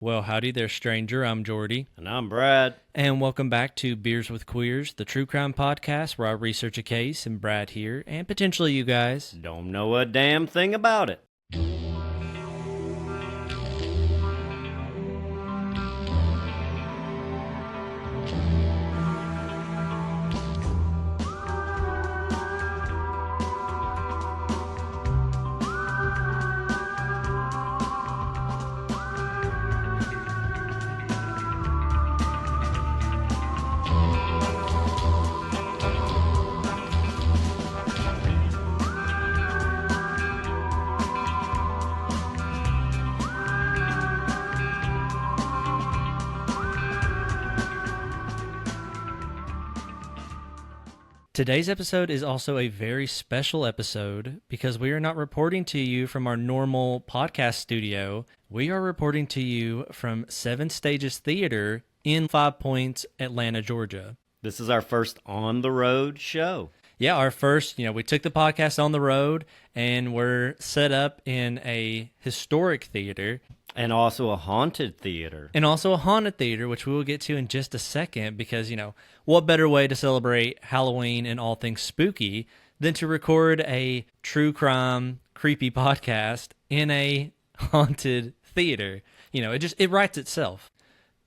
Well, howdy there, stranger. I'm Jordy. And I'm Brad. And welcome back to Beers with Queers, the true crime podcast where I research a case, and Brad here, and potentially you guys. Don't know a damn thing about it. Today's episode is also a very special episode because we are not reporting to you from our normal podcast studio. We are reporting to you from Seven Stages Theater in 5 Points, Atlanta, Georgia. This is our first on-the-road show. Yeah, our first, we took the podcast on the road and we're set up in a historic theater. And also a haunted theater. And also a haunted theater, which we will get to in just a second because, what better way to celebrate Halloween and all things spooky than to record a true crime, creepy podcast in a haunted theater? It writes itself.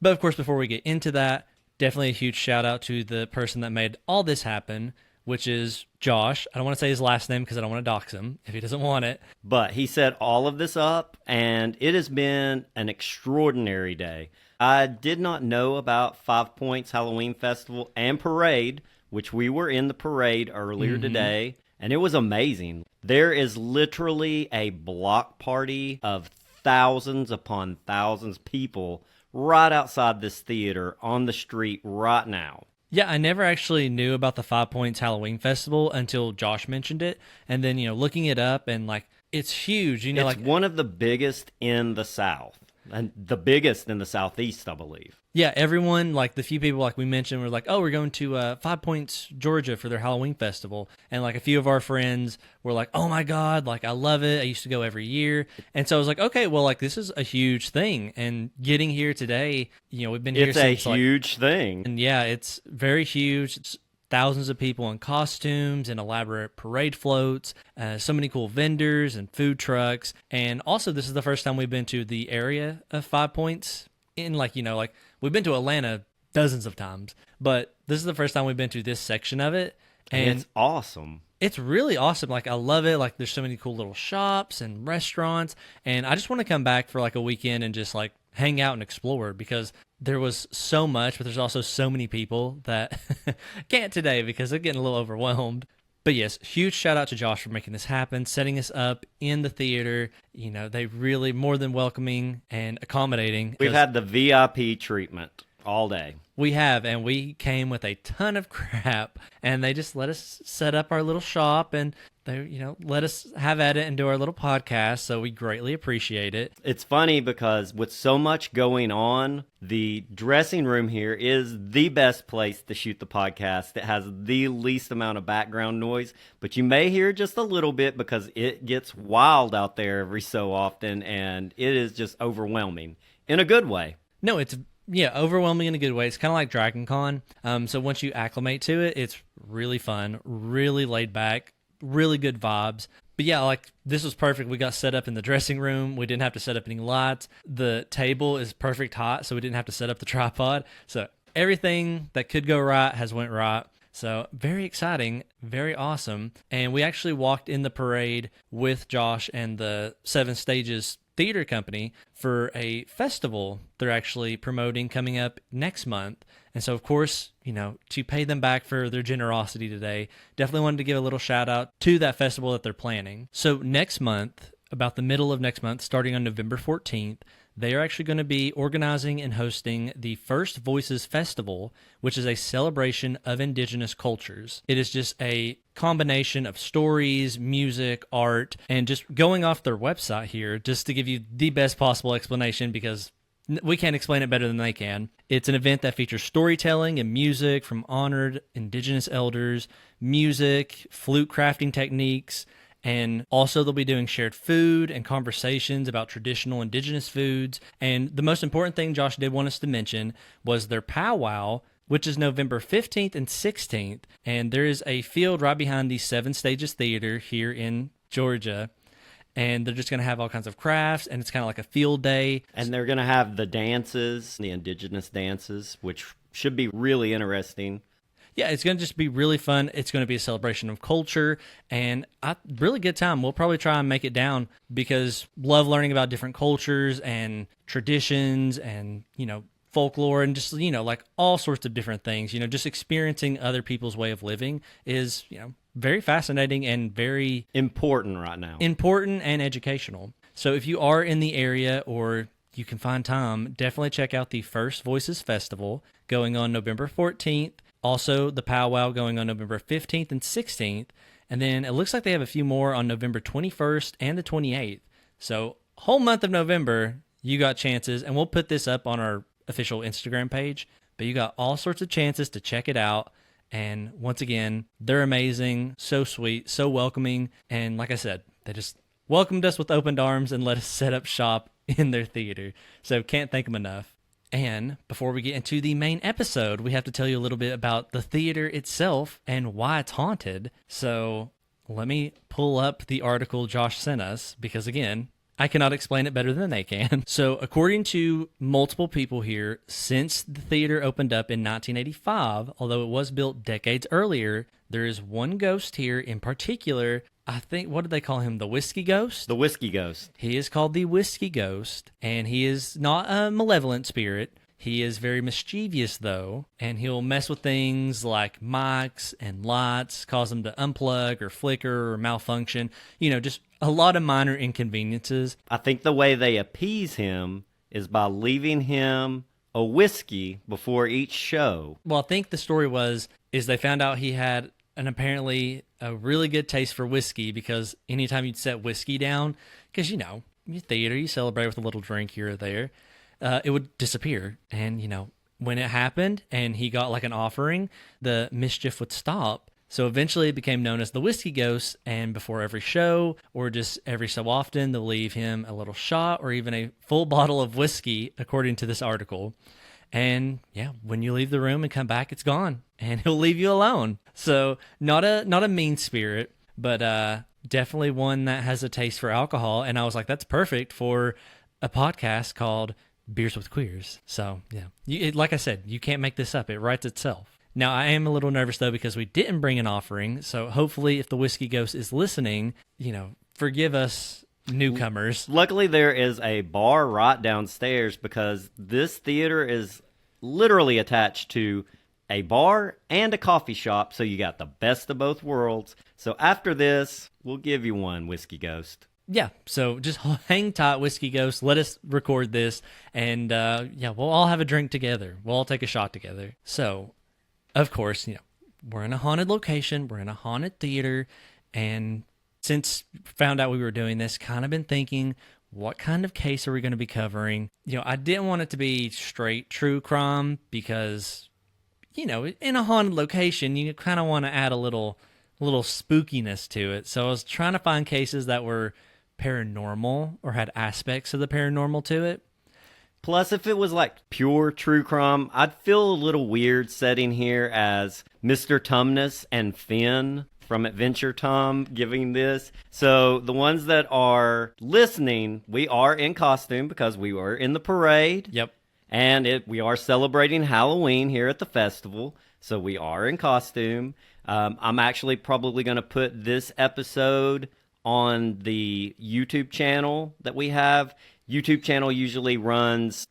But of course, before we get into that, definitely a huge shout out to the person that made all this happen, which is Josh. I don't want to say his last name because I don't want to dox him if he doesn't want it. But he set all of this up, and it has been an extraordinary day. I did not know about 5 Points Halloween Festival and Parade, which we were in the parade earlier today, and it was amazing. There is literally a block party of thousands upon thousands of people right outside this theater on the street right now. Yeah, I never actually knew about the 5 Points Halloween Festival until Josh mentioned it. And then, looking it up and it's huge. It's one of the biggest in the South and the biggest in the Southeast, I believe. Yeah, everyone, the few people we mentioned were like, oh, we're going to 5 Points, Georgia for their Halloween festival. And a few of our friends were like, oh my God, I love it. I used to go every year. And so I was like, okay, well, this is a huge thing. And getting here today, we've been here since. It's a huge thing. And yeah, it's very huge. It's thousands of people in costumes and elaborate parade floats, so many cool vendors and food trucks. And also, this is the first time we've been to the area of 5 Points. We've been to Atlanta dozens of times, but this is the first time we've been to this section of it. And it's awesome. It's really awesome. I love it. There's so many cool little shops and restaurants. And I just want to come back for a weekend and just hang out and explore because there was so much, but there's also so many people that can't today because they're getting a little overwhelmed. But yes, huge shout out to Josh for making this happen, setting us up in the theater. They really more than welcoming and accommodating. We've had the VIP treatment all day. We have, and we came with a ton of crap, and they just let us set up our little shop, and they, let us have at it and do our little podcast, so we greatly appreciate it. It's funny because with so much going on, the dressing room here is the best place to shoot the podcast. It has the least amount of background noise, but you may hear just a little bit because it gets wild out there every so often, and it is just overwhelming in a good way. No, it's overwhelming in a good way. It's kind of like Dragon Con. So once you acclimate to it, it's really fun, really laid back, really good vibes. But yeah, this was perfect. We got set up in the dressing room. We didn't have to set up any lights. The table is perfect height, so we didn't have to set up the tripod. So everything that could go right has went right. So very exciting, very awesome. And we actually walked in the parade with Josh and the Seven Stages Theater Company for a festival they're actually promoting coming up next month. And so, of course, to pay them back for their generosity today, definitely wanted to give a little shout out to that festival that they're planning. So next month, about the middle of next month, starting on November 14th, they are actually going to be organizing and hosting the First Voices Festival, which is a celebration of indigenous cultures. It is just a combination of stories, music, art, and just going off their website here, just to give you the best possible explanation because we can't explain it better than they can. It's an event that features storytelling and music from honored indigenous elders, music, flute crafting techniques, And also, they'll be doing shared food and conversations about traditional indigenous foods. And the most important thing Josh did want us to mention was their powwow, which is November 15th and 16th. And there is a field right behind the Seven Stages Theater here in Georgia. And they're just going to have all kinds of crafts, and it's kind of like a field day. And they're going to have the dances, the indigenous dances, which should be really interesting. Yeah, it's going to just be really fun. It's going to be a celebration of culture, and a really good time. We'll probably try and make it down because love learning about different cultures and traditions and, folklore and just, like all sorts of different things. Just experiencing other people's way of living is, very fascinating and very important right now. Important and educational. So if you are in the area or you can find time, definitely check out the First Voices Festival going on November 14th. Also, the powwow going on November 15th and 16th. And then it looks like they have a few more on November 21st and the 28th. So, whole month of November, you got chances. And we'll put this up on our official Instagram page. But you got all sorts of chances to check it out. And once again, they're amazing, so sweet, so welcoming. And like I said, they just welcomed us with open arms and let us set up shop in their theater. So, can't thank them enough. And before we get into the main episode, we have to tell you a little bit about the theater itself and why it's haunted. So let me pull up the article Josh sent us because, again, I cannot explain it better than they can. So according to multiple people here, since the theater opened up in 1985, although it was built decades earlier, there is one ghost here in particular. I think, what did they call him? The Whiskey Ghost? The Whiskey Ghost. He is called the Whiskey Ghost, and he is not a malevolent spirit. He is very mischievous, though, and he'll mess with things like mics and lights, cause them to unplug or flicker or malfunction. Just a lot of minor inconveniences. I think the way they appease him is by leaving him a whiskey before each show. Well, I think the story is they found out he had apparently a really good taste for whiskey because anytime you'd set whiskey down, because, your theater, you celebrate with a little drink here or there, it would disappear. And, when it happened and he got like an offering, the mischief would stop. So eventually it became known as the Whiskey Ghost, and before every show or just every so often, they'll leave him a little shot or even a full bottle of whiskey, according to this article. And yeah, when you leave the room and come back, it's gone, and he'll leave you alone. So not a mean spirit, but definitely one that has a taste for alcohol. And I was like, that's perfect for a podcast called Beers with Queers. So yeah, like I said, you can't make this up. It writes itself. Now, I am a little nervous, though, because we didn't bring an offering. So hopefully if the Whiskey Ghost is listening, forgive us newcomers. Luckily, there is a bar right downstairs because this theater is literally attached to a bar and a coffee shop. So you got the best of both worlds. So after this, we'll give you one, Whiskey Ghost. Yeah, so just hang tight, Whiskey Ghost. Let us record this, and we'll all have a drink together. We'll all take a shot together. So, of course, we're in a haunted location. We're in a haunted theater, and since found out we were doing this, kind of been thinking, what kind of case are we going to be covering? I didn't want it to be straight true crime because, in a haunted location, you kind of want to add a little spookiness to it. So I was trying to find cases that were paranormal or had aspects of the paranormal to it. Plus, if it was like pure true crime, I'd feel a little weird sitting here as Mr. Tumnus and Finn from Adventure Time giving this. So the ones that are listening, we are in costume because we were in the parade. Yep. And we are celebrating Halloween here at the festival. So we are in costume. I'm actually probably going to put this episode on the YouTube channel that we have. YouTube channel usually runs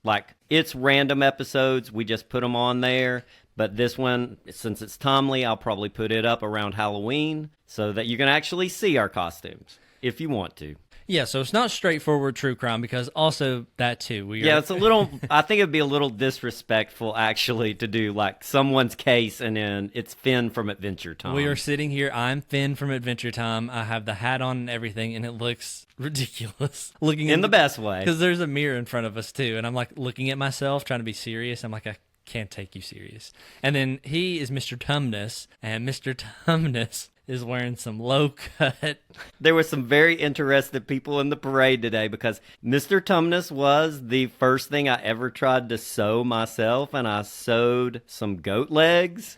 it's random episodes. We just put them on there. But this one, since it's timely, I'll probably put it up around Halloween so that you can actually see our costumes if you want to. Yeah, so it's not straightforward true crime because also that too. It's a little, I think it'd be a little disrespectful actually to do someone's case and then it's Finn from Adventure Time. We are sitting here, I'm Finn from Adventure Time. I have the hat on and everything and it looks ridiculous. Looking in the best way. Because there's a mirror in front of us too and I'm looking at myself trying to be serious. I'm like, I can't take you serious. And then he is Mr. Tumnus, and Mr. Tumnus is wearing some low cut. There were some very interested people in the parade today because Mr. Tumnus was the first thing I ever tried to sew myself, and I sewed some goat legs,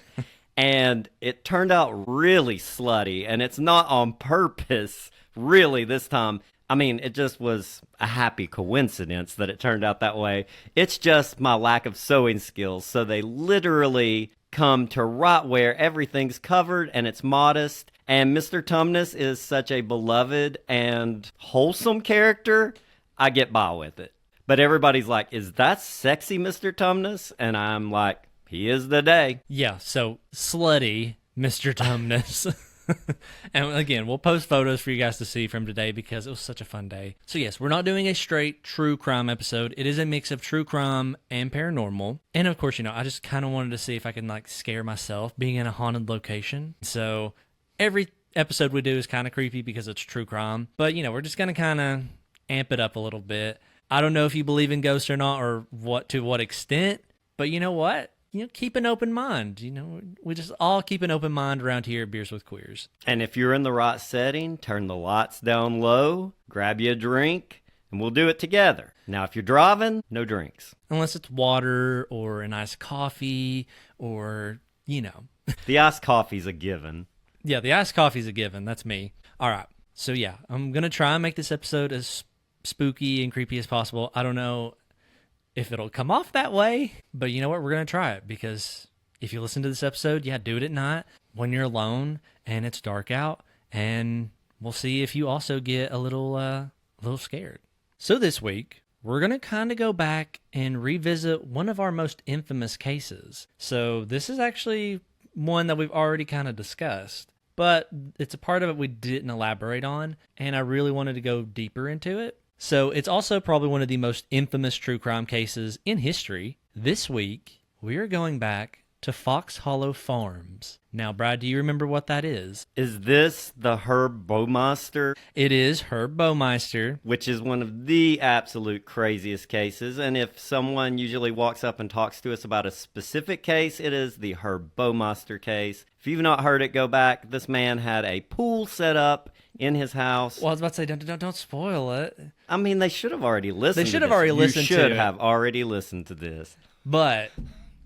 and it turned out really slutty, and it's not on purpose, really, this time. I mean, it just was a happy coincidence that it turned out that way. It's just my lack of sewing skills, so they literally come to right where everything's covered and it's modest. And Mr. Tumnus is such a beloved and wholesome character, I get by with it. But everybody's like, is that sexy, Mr. Tumnus? And I'm like, he is the day. Yeah, so slutty Mr. Tumnus. And again, we'll post photos for you guys to see from today because it was such a fun day. So yes, we're not doing a straight true crime episode. It is a mix of true crime and paranormal. And of course, I just kind of wanted to see if I can scare myself being in a haunted location. So every episode we do is kind of creepy because it's true crime. But we're just going to kind of amp it up a little bit. I don't know if you believe in ghosts or not, or to what extent, but you know what? Keep an open mind. We just all keep an open mind around here at Beers with Queers. And if you're in the right setting, turn the lights down low, grab you a drink, and we'll do it together. Now, if you're driving, no drinks. Unless it's water or an iced coffee or, The iced coffee's a given. Yeah, the iced coffee's a given. That's me. All right. So, yeah, I'm going to try and make this episode as spooky and creepy as possible. I don't know if it'll come off that way, but you know what? We're going to try it because if you listen to this episode, do it at night when you're alone and it's dark out, and we'll see if you also get a little scared. So this week, we're going to kind of go back and revisit one of our most infamous cases. So this is actually one that we've already kind of discussed, but it's a part of it we didn't elaborate on, and I really wanted to go deeper into it. So it's also probably one of the most infamous true crime cases in history. This week, we are going back to Fox Hollow Farms. Now, Brad, do you remember what that is? Is this the Herb Baumeister? It is Herb Baumeister. Which is one of the absolute craziest cases. And if someone usually walks up and talks to us about a specific case, it is the Herb Baumeister case. If you've not heard it, go back. This man had a pool set up in his house. Well, I was about to say, don't spoil it. I mean, they should have already listened. They should have already listened to it. You should have already listened to this. But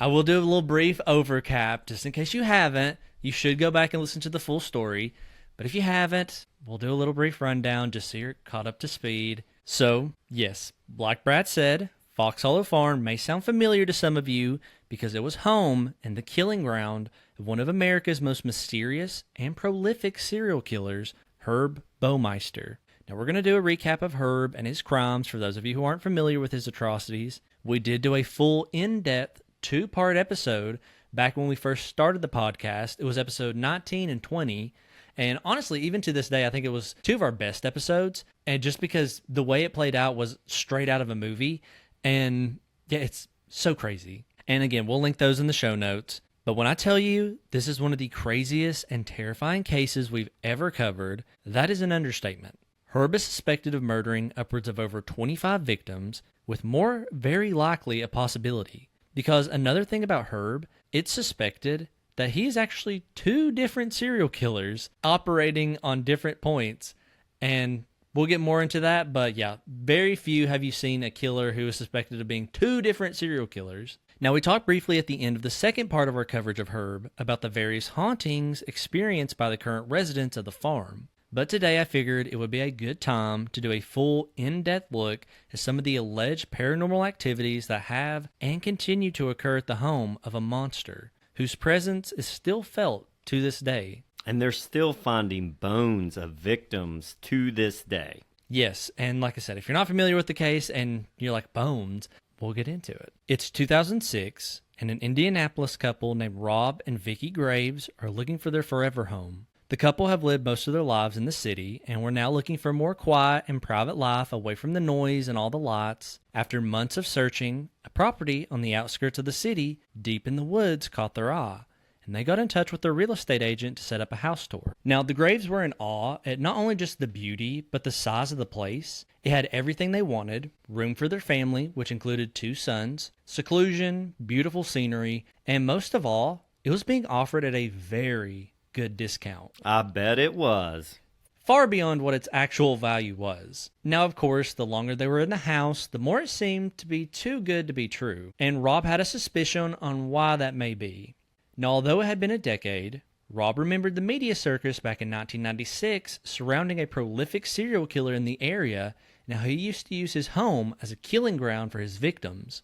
I will do a little brief overcap, just in case you haven't. You should go back and listen to the full story. But if you haven't, we'll do a little brief rundown just so you're caught up to speed. So, yes, like Brad said, Fox Hollow Farm may sound familiar to some of you because it was home and the killing ground of one of America's most mysterious and prolific serial killers, Herb Baumeister. Now, we're going to do a recap of Herb and his crimes for those of you who aren't familiar with his atrocities. We did do a full, in-depth, 2-part episode back when we first started the podcast. It was episode 19 and 20. And honestly, even to this day, I think it was 2 of our best episodes. And just because the way it played out was straight out of a movie. And yeah, it's so crazy. And again, we'll link those in the show notes. But when I tell you this is one of the craziest and terrifying cases we've ever covered, that is an understatement. Herb is suspected of murdering upwards of over 25 victims, with more very likely a possibility. Because another thing about Herb, it's suspected that he is actually 2 different serial killers operating on different points. And we'll get more into that, but yeah, very few have you seen a killer who is suspected of being 2 different serial killers. Now, we talked briefly at the end of the second part of our coverage of Herb about the various hauntings experienced by the current residents of the farm. But today I figured it would be a good time to do a full, in-depth look at some of the alleged paranormal activities that have and continue to occur at the home of a monster, whose presence is still felt to this day. And they're still finding bones of victims to this day. Yes, and like I said, if you're not familiar with the case and you're like, bones, we'll get into it. It's 2006, and an Indianapolis couple named Rob and Vicki Graves are looking for their forever home. The couple have lived most of their lives in the city and were now looking for a more quiet and private life away from the noise and all the lights. After months of searching, a property on the outskirts of the city, deep in the woods, caught their eye, and they got in touch with their real estate agent to set up a house tour. Now, the Graves were in awe at not only just the beauty, but the size of the place. It had everything they wanted: room for their family, which included 2 sons, seclusion, beautiful scenery, and most of all, it was being offered at a very, good discount. I bet it was. Far beyond what its actual value was. Now, of course, the longer they were in the house, the more it seemed to be too good to be true, and Rob had a suspicion on why that may be. Now, although it had been a decade, Rob remembered the media circus back in 1996 surrounding a prolific serial killer in the area, and how he used to use his home as a killing ground for his victims.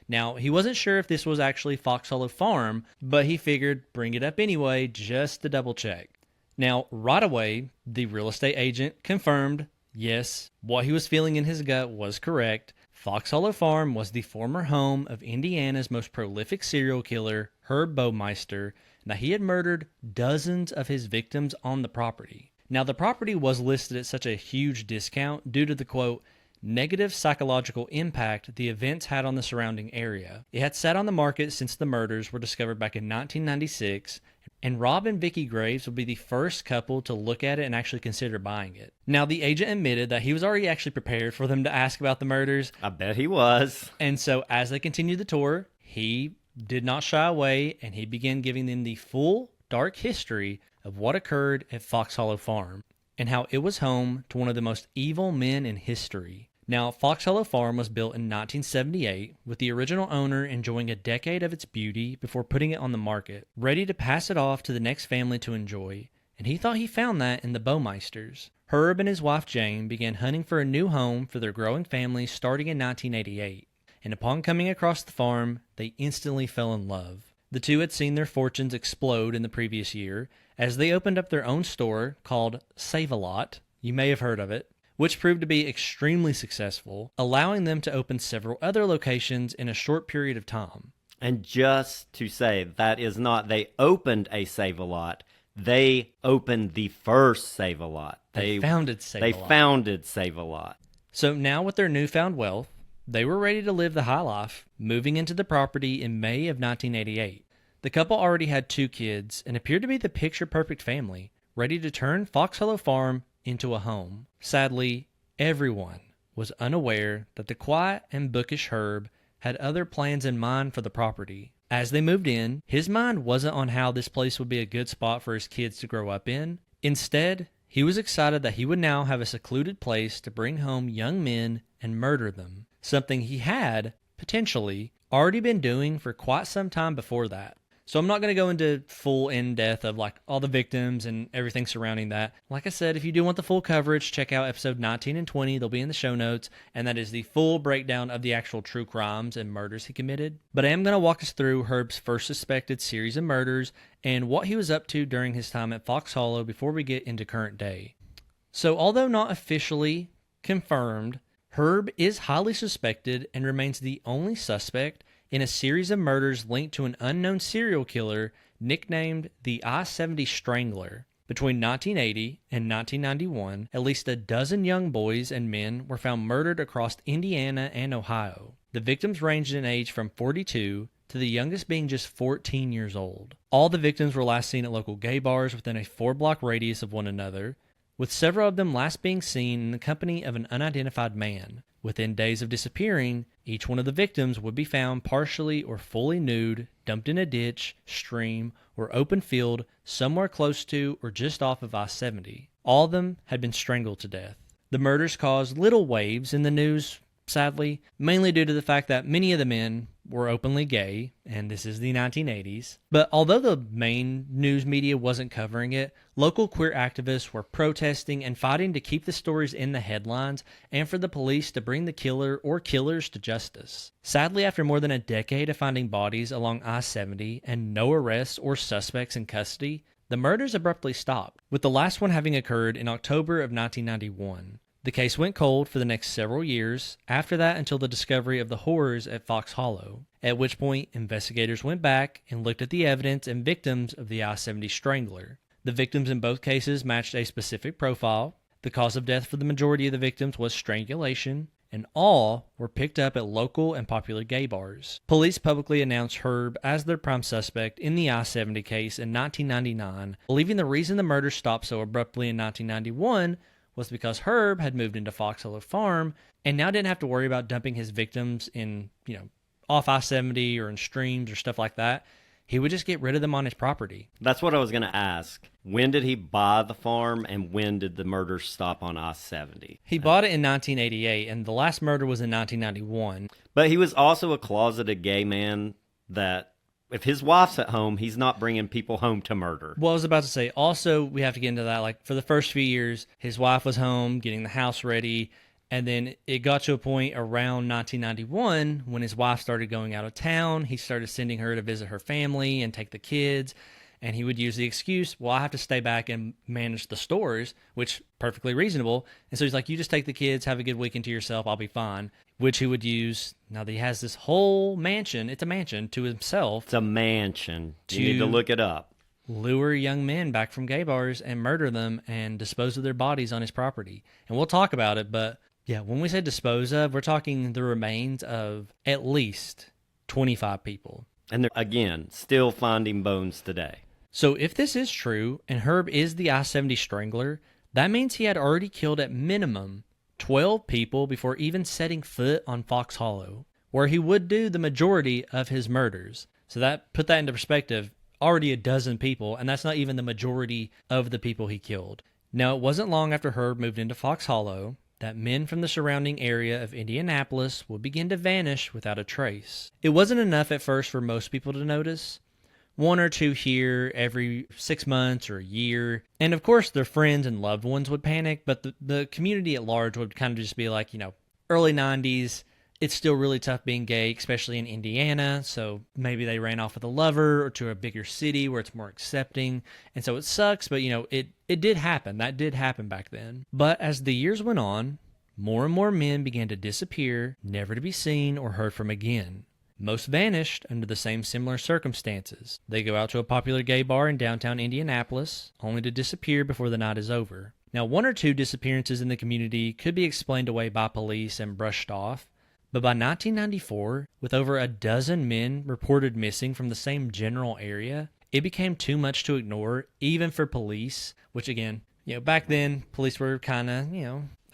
Now, he wasn't sure if this was actually Fox Hollow Farm, but he figured bring it up anyway just to double check. Now, right away, the real estate agent confirmed, yes, what he was feeling in his gut was correct. Fox Hollow Farm was the former home of Indiana's most prolific serial killer, Herb Baumeister, and that he had murdered dozens of his victims on the property. Now, the property was listed at such a huge discount due to the, quote, negative psychological impact the events had on the surrounding area. It had sat on the market since the murders were discovered back in 1996, and Rob and Vicky Graves would be the first couple to look at it and actually consider buying it. Now, the agent admitted that he was already actually prepared for them to ask about the murders. I bet he was. And so as they continued the tour, he did not shy away, and he began giving them the full, dark history of what occurred at Fox Hollow Farm, and how it was home to one of the most evil men in history. Now, Fox Hollow Farm was built in 1978, with the original owner enjoying a decade of its beauty before putting it on the market, ready to pass it off to the next family to enjoy, and he thought he found that in the Baumeisters. Herb and his wife Jane began hunting for a new home for their growing family starting in 1988, and upon coming across the farm, they instantly fell in love. The two had seen their fortunes explode in the previous year, as they opened up their own store called Save-A-Lot. You may have heard of it, which proved to be extremely successful, allowing them to open several other locations in a short period of time. And just to say, that is not, they opened a Save-A-Lot. They opened the first Save-A-Lot. They founded Save-A-Lot. They founded Save-A-Lot. So now with their newfound wealth, they were ready to live the high life, moving into the property in May of 1988. The couple already had 2 kids and appeared to be the picture-perfect family, ready to turn Fox Hollow Farm into a home. Sadly, everyone was unaware that the quiet and bookish Herb had other plans in mind for the property. As they moved in, his mind wasn't on how this place would be a good spot for his kids to grow up in. Instead, he was excited that he would now have a secluded place to bring home young men and murder them, something he had, potentially, already been doing for quite some time before that. So I'm not going to go into full in-depth of like all the victims and everything surrounding that. Like I said, if you do want the full coverage, check out episode 19 and 20. They'll be in the show notes, and that is the full breakdown of the actual true crimes and murders he committed. But I am going to walk us through Herb's first suspected series of murders and what he was up to during his time at Fox Hollow before we get into current day. So although not officially confirmed, Herb is highly suspected and remains the only suspect in a series of murders linked to an unknown serial killer nicknamed the I-70 Strangler. Between 1980 and 1991, at least a dozen young boys and men were found murdered across Indiana and Ohio. The victims ranged in age from 42 to the youngest being just 14 years old. All the victims were last seen at local gay bars within a 4-block radius of one another, with several of them last being seen in the company of an unidentified man. Within days of disappearing, each one of the victims would be found partially or fully nude, dumped in a ditch, stream, or open field somewhere close to or just off of I-70. All of them had been strangled to death. The murders caused little waves in the news, sadly, mainly due to the fact that many of the men were openly gay, and this is the 1980s. But although the main news media wasn't covering it, local queer activists were protesting and fighting to keep the stories in the headlines and for the police to bring the killer or killers to justice. Sadly, after more than a decade of finding bodies along I-70 and no arrests or suspects in custody, the murders abruptly stopped, with the last one having occurred in October of 1991. The case went cold for the next several years, after that until the discovery of the horrors at Fox Hollow, at which point investigators went back and looked at the evidence and victims of the I-70 Strangler. The victims in both cases matched a specific profile. The cause of death for the majority of the victims was strangulation, and all were picked up at local and popular gay bars. Police publicly announced Herb as their prime suspect in the I-70 case in 1999, believing the reason the murder stopped so abruptly in 1991 was because Herb had moved into Fox Hollow Farm and now didn't have to worry about dumping his victims in, off I-70 or in streams or stuff like that. he would just get rid of them on his property. That's what I was going to ask. When did he buy the farm, and when did the murders stop on I-70? He bought it in 1988, and the last murder was in 1991. But he was also a closeted gay man that if his wife's at home, he's not bringing people home to murder. Well, I was about to say, also, we have to get into that. Like, for the first few years, his wife was home getting the house ready. And then it got to a point around 1991 when his wife started going out of town. He started sending her to visit her family and take the kids. And he would use the excuse, well, I have to stay back and manage the stores, which perfectly reasonable. And so he's like, you just take the kids, have a good weekend to yourself, I'll be fine. Which he would use, now that he has this whole mansion, it's a mansion, to himself. It's a mansion. You need to look it up. Lure young men back from gay bars and murder them and dispose of their bodies on his property. And we'll talk about it, but yeah, when we say dispose of, we're talking the remains of at least 25 people. And they're, again, still finding bones today. So if this is true, and Herb is the I-70 strangler, that means he had already killed at minimum 12 people before even setting foot on Fox Hollow, where he would do the majority of his murders. So that, put that into perspective, already a dozen people, and that's not even the majority of the people he killed. Now, it wasn't long after Herb moved into Fox Hollow that men from the surrounding area of Indianapolis would begin to vanish without a trace. It wasn't enough at first for most people to notice. One or two here every 6 months or a year. And of course, their friends and loved ones would panic, but the community at large would kind of just be like, early 90s, it's still really tough being gay, especially in Indiana, so maybe they ran off with a lover or to a bigger city where it's more accepting, and so it sucks, but it did happen. That did happen back then. But as the years went on, more and more men began to disappear, never to be seen or heard from again. Most vanished under the same similar circumstances. They go out to a popular gay bar in downtown Indianapolis, only to disappear before the night is over. Now, one or two disappearances in the community could be explained away by police and brushed off, but by 1994, with over a dozen men reported missing from the same general area, it became too much to ignore, even for police, which again, back then, police were kind of,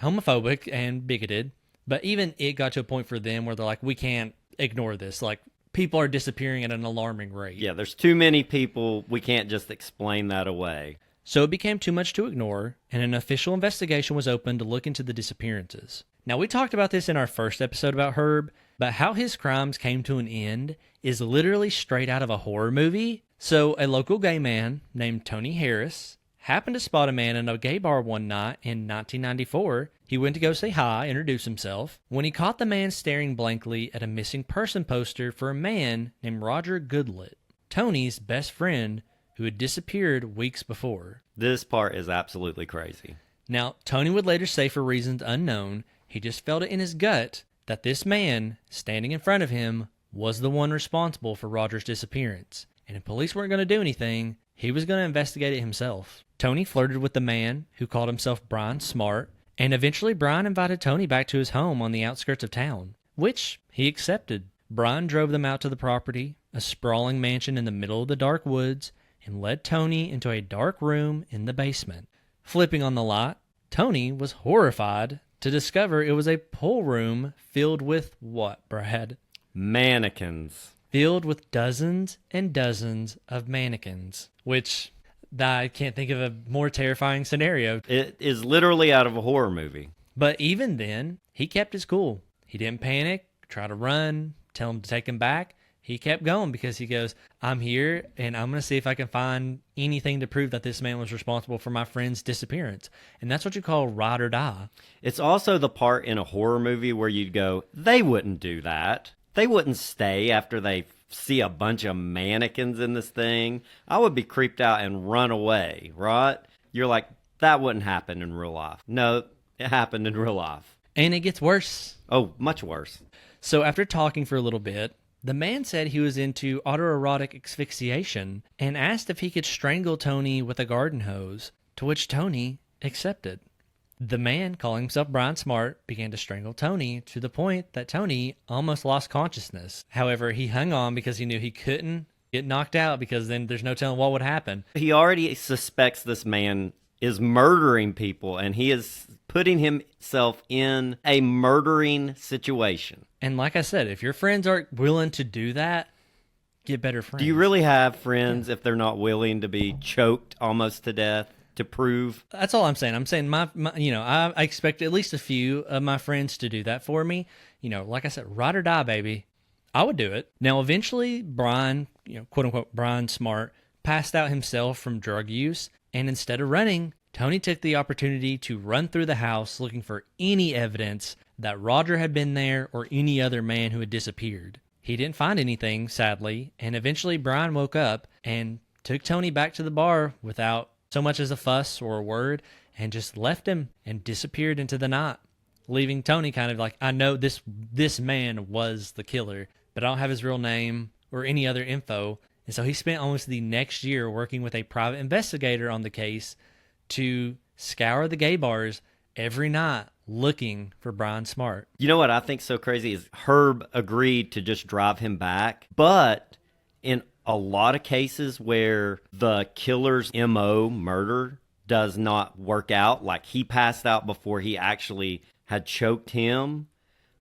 homophobic and bigoted, but even it got to a point for them where they're like, we can't ignore this. Like, people are disappearing at an alarming rate. Yeah, there's too many people. We can't just explain that away. So it became too much to ignore, and an official investigation was opened to look into the disappearances. Now, we talked about this in our first episode about Herb, but how his crimes came to an end is literally straight out of a horror movie. So, a local gay man named Tony Harris happened to spot a man in a gay bar one night in 1994. He went to go say hi, introduce himself, when he caught the man staring blankly at a missing person poster for a man named Roger Goodlett, Tony's best friend, who had disappeared weeks before. This part is absolutely crazy. Now, Tony would later say, for reasons unknown, he just felt it in his gut that this man, standing in front of him, was the one responsible for Roger's disappearance. And if police weren't going to do anything, he was going to investigate it himself. Tony flirted with the man, who called himself Brian Smart, and eventually Brian invited Tony back to his home on the outskirts of town, which he accepted. Brian drove them out to the property, a sprawling mansion in the middle of the dark woods, and led Tony into a dark room in the basement. Flipping on the light, Tony was horrified to discover it was a pool room filled with what, Brad? Mannequins. Filled with dozens and dozens of mannequins, which I can't think of a more terrifying scenario. It is literally out of a horror movie. But even then, he kept his cool. He didn't panic, try to run, tell him to take him back. He kept going because he goes, I'm here and I'm going to see if I can find anything to prove that this man was responsible for my friend's disappearance. And that's what you call ride or die. It's also the part in a horror movie where you'd go, they wouldn't do that. They wouldn't stay after they see a bunch of mannequins in this thing. I would be creeped out and run away, right? You're like, that wouldn't happen in real life. No, it happened in real life. And it gets worse. Oh, much worse. So after talking for a little bit, the man said he was into autoerotic asphyxiation and asked if he could strangle Tony with a garden hose, to which Tony accepted. The man, calling himself Brian Smart, began to strangle Tony to the point that Tony almost lost consciousness. However, he hung on because he knew he couldn't get knocked out because then there's no telling what would happen. He already suspects this man is murdering people, and he is putting himself in a murdering situation. And like I said, if your friends aren't willing to do that, get better friends. Do you really have friends if they're not willing to be choked almost to death to prove? That's all I'm saying. I'm saying my I expect at least a few of my friends to do that for me. Like I said, ride or die, baby. I would do it. Now, eventually, Brian, quote unquote, Brian Smart, passed out himself from drug use, and instead of running, Tony took the opportunity to run through the house looking for any evidence that Roger had been there or any other man who had disappeared. He didn't find anything, sadly, and eventually Brian woke up and took Tony back to the bar without so much as a fuss or a word, and just left him and disappeared into the night, leaving Tony kind of like, I know this man was the killer, but I don't have his real name or any other info. And so he spent almost the next year working with a private investigator on the case to scour the gay bars every night looking for Brian Smart. You know what I think so crazy is Herb agreed to just drive him back, but in a lot of cases where the killer's MO, murder, does not work out, like he passed out before he actually had choked him,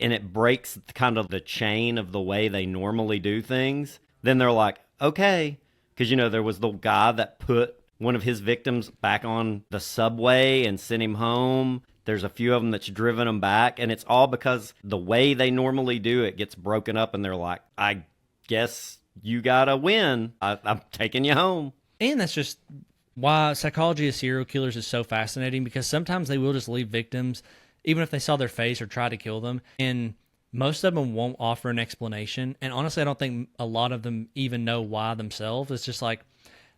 and it breaks kind of the chain of the way they normally do things, then they're like, okay. Because, there was the guy that put one of his victims back on the subway and sent him home. There's a few of them that's driven them back, and it's all because the way they normally do it gets broken up, and they're like, I guess you gotta win. I'm taking you home. And that's just why psychology of serial killers is so fascinating, because sometimes they will just leave victims, even if they saw their face or try to kill them, and most of them won't offer an explanation. And honestly, I don't think a lot of them even know why themselves. It's just like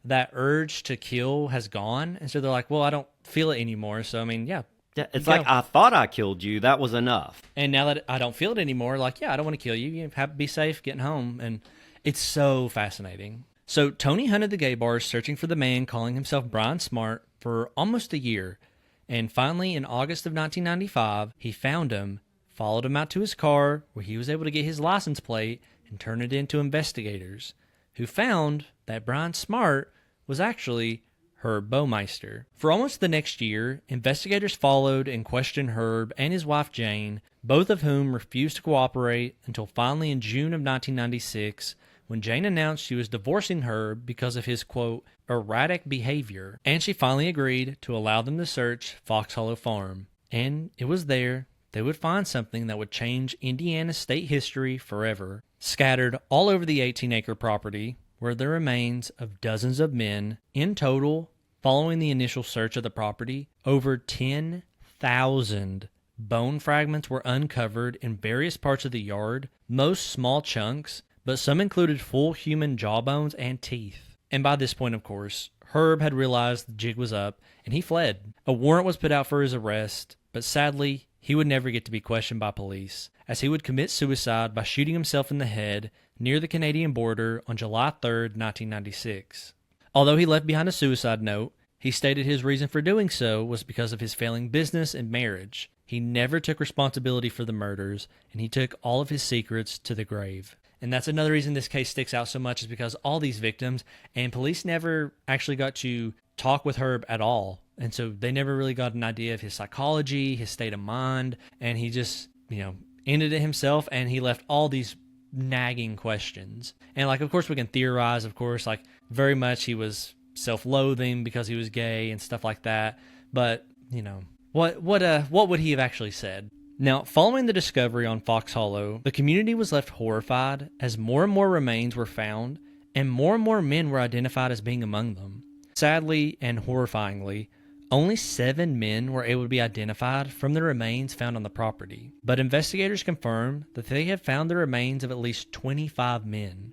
that urge to kill has gone, and so they're like, well, I don't feel it anymore. So, I mean, yeah, it's like, I thought I killed you. That was enough. And now that I don't feel it anymore, like, yeah, I don't want to kill you. You have to be safe getting home. And it's so fascinating. So Tony hunted the gay bars searching for the man calling himself Brian Smart for almost a year. And finally, in August of 1995, he found him, followed him out to his car, where he was able to get his license plate and turn it in to investigators, who found that Brian Smart was actually Herb Baumeister. For almost the next year, investigators followed and questioned Herb and his wife Jane, both of whom refused to cooperate until finally in June of 1996, when Jane announced she was divorcing Herb because of his, quote, erratic behavior, and she finally agreed to allow them to search Fox Hollow Farm. And it was there they would find something that would change Indiana's state history forever. Scattered all over the 18-acre property were the remains of dozens of men. In total, following the initial search of the property, over 10,000 bone fragments were uncovered in various parts of the yard, most small chunks, but some included full human jawbones and teeth. And by this point, of course, Herb had realized the jig was up, and he fled. A warrant was put out for his arrest, but sadly, he would never get to be questioned by police, as he would commit suicide by shooting himself in the head near the Canadian border on July 3rd, 1996. Although he left behind a suicide note, he stated his reason for doing so was because of his failing business and marriage. He never took responsibility for the murders, and he took all of his secrets to the grave. And that's another reason this case sticks out so much, is because all these victims, and police never actually got to talk with Herb at all. And so they never really got an idea of his psychology, his state of mind, and he just, ended it himself, and he left all these nagging questions. And of course we can theorize, very much he was self-loathing because he was gay and stuff like that. But, what would he have actually said? Now, following the discovery on Fox Hollow, the community was left horrified as more and more remains were found, and more men were identified as being among them. Sadly and horrifyingly, only 7 men were able to be identified from the remains found on the property, but investigators confirmed that they had found the remains of at least 25 men,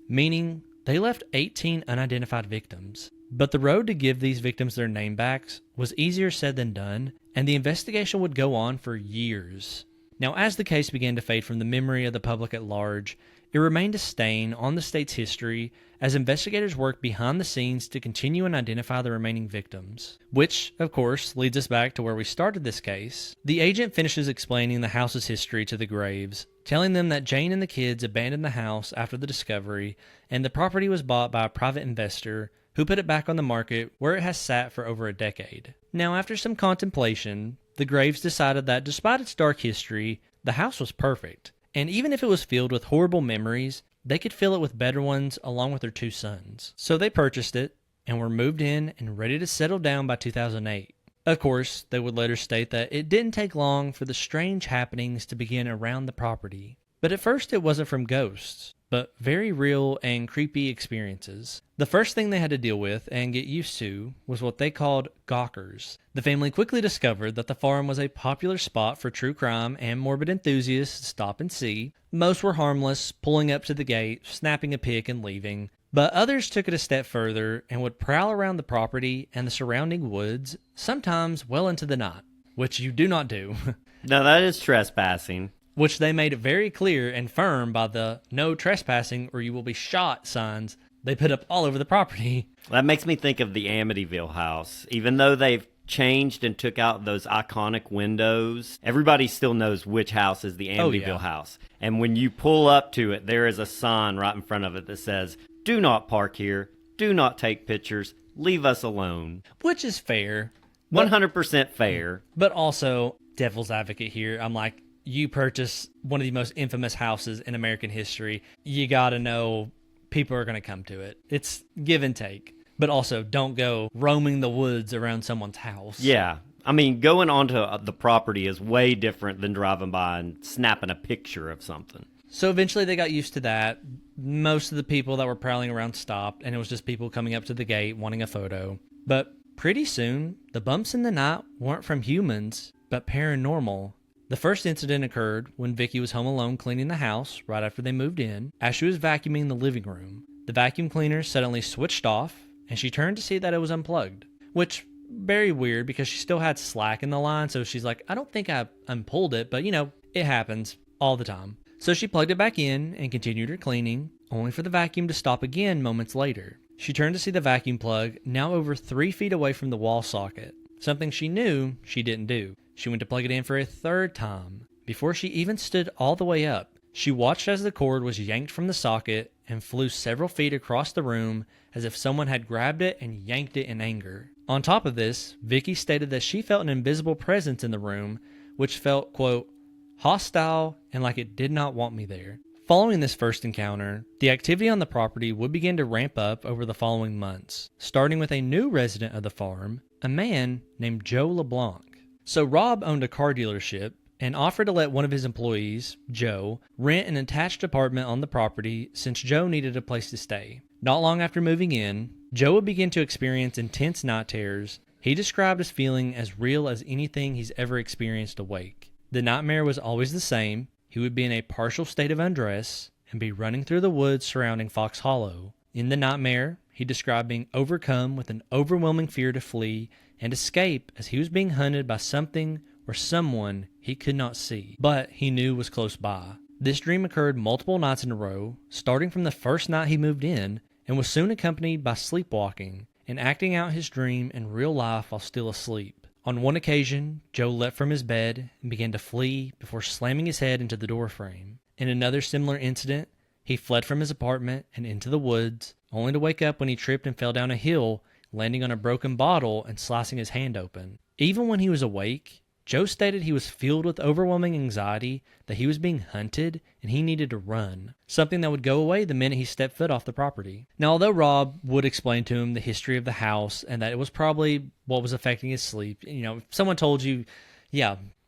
meaning they left 18 unidentified victims. But the road to give these victims their name backs was easier said than done, and the investigation would go on for years. Now, as the case began to fade from the memory of the public at large, it remained a stain on the state's history as investigators worked behind the scenes to continue and identify the remaining victims. Which, of course, leads us back to where we started this case. The agent finishes explaining the house's history to the Graves, telling them that Jane and the kids abandoned the house after the discovery, and the property was bought by a private investor who put it back on the market, where it has sat for over a decade. Now, after some contemplation, the Graves decided that despite its dark history, the house was perfect. And even if it was filled with horrible memories, they could fill it with better ones along with their 2 sons. So they purchased it and were moved in and ready to settle down by 2008. Of course, they would later state that it didn't take long for the strange happenings to begin around the property. But at first it wasn't from ghosts, but very real and creepy experiences. The first thing they had to deal with and get used to was what they called gawkers. The family quickly discovered that the farm was a popular spot for true crime and morbid enthusiasts to stop and see. Most were harmless, pulling up to the gate, snapping a pic and leaving. But others took it a step further and would prowl around the property and the surrounding woods, sometimes well into the night, which you do not do. No, that is trespassing. Which they made very clear and firm by the "no trespassing or you will be shot" signs they put up all over the property. That makes me think of the Amityville house. Even though they've changed and took out those iconic windows, everybody still knows which house is the Amityville house. And when you pull up to it, there is a sign right in front of it that says, "Do not park here, do not take pictures, leave us alone." Which is fair. 100% fair. But also, devil's advocate here, I'm like, you purchase one of the most infamous houses in American history, you gotta know people are gonna come to it. It's give and take. But also, don't go roaming the woods around someone's house. Yeah. I mean, going onto the property is way different than driving by and snapping a picture of something. So eventually they got used to that. Most of the people that were prowling around stopped, and it was just people coming up to the gate wanting a photo. But pretty soon, the bumps in the night weren't from humans, but paranormal. The first incident occurred when Vicky was home alone cleaning the house right after they moved in. As she was vacuuming the living room, the vacuum cleaner suddenly switched off, and she turned to see that it was unplugged. Which, very weird because she still had slack in the line, so she's like, I don't think I unpulled it, but it happens all the time. So she plugged it back in and continued her cleaning, only for the vacuum to stop again moments later. She turned to see the vacuum plug now over 3 feet away from the wall socket, something she knew she didn't do. She went to plug it in for a 3rd time. Before she even stood all the way up, she watched as the cord was yanked from the socket and flew several feet across the room as if someone had grabbed it and yanked it in anger. On top of this, Vicky stated that she felt an invisible presence in the room, which felt, quote, hostile and like it did not want me there. Following this first encounter, the activity on the property would begin to ramp up over the following months, starting with a new resident of the farm, a man named Joe LeBlanc. So Rob owned a car dealership and offered to let one of his employees, Joe, rent an attached apartment on the property since Joe needed a place to stay. Not long after moving in, Joe would begin to experience intense night terrors he described as feeling as real as anything he's ever experienced awake. The nightmare was always the same. He would be in a partial state of undress and be running through the woods surrounding Fox Hollow. In the nightmare, he described being overcome with an overwhelming fear to flee and escape as he was being hunted by something or someone he could not see, but he knew was close by. This dream occurred multiple nights in a row, starting from the first night he moved in, and was soon accompanied by sleepwalking and acting out his dream in real life while still asleep. On one occasion, Joe leapt from his bed and began to flee before slamming his head into the doorframe. In another similar incident, he fled from his apartment and into the woods, only to wake up when he tripped and fell down a hill, landing on a broken bottle and slicing his hand open. Even when he was awake, Joe stated he was filled with overwhelming anxiety that he was being hunted and he needed to run, something that would go away the minute he stepped foot off the property. Now, although Rob would explain to him the history of the house and that it was probably what was affecting his sleep, if someone told you,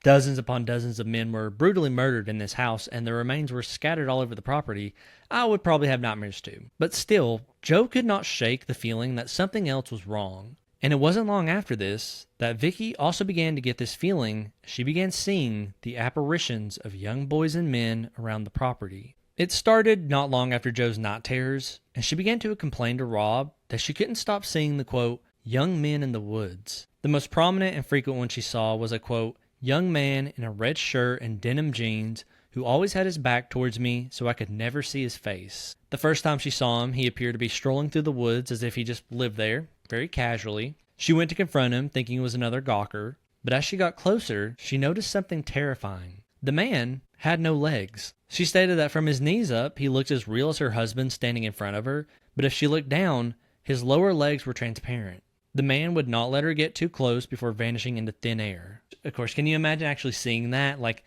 dozens upon dozens of men were brutally murdered in this house and their remains were scattered all over the property, I would probably have nightmares too. But still, Joe could not shake the feeling that something else was wrong. And it wasn't long after this that Vicky also began to get this feeling. She began seeing the apparitions of young boys and men around the property. It started not long after Joe's night terrors, and she began to complain to Rob that she couldn't stop seeing the, quote, young men in the woods. The most prominent and frequent one she saw was a, quote, young man in a red shirt and denim jeans who always had his back towards me so I could never see his face. The first time she saw him, he appeared to be strolling through the woods as if he just lived there, very casually. She went to confront him, thinking it was another gawker, but as she got closer, she noticed something terrifying. The man had no legs. She stated that from his knees up, he looked as real as her husband standing in front of her, but if she looked down, his lower legs were transparent. The man would not let her get too close before vanishing into thin air. Of course, can you imagine actually seeing that? Like,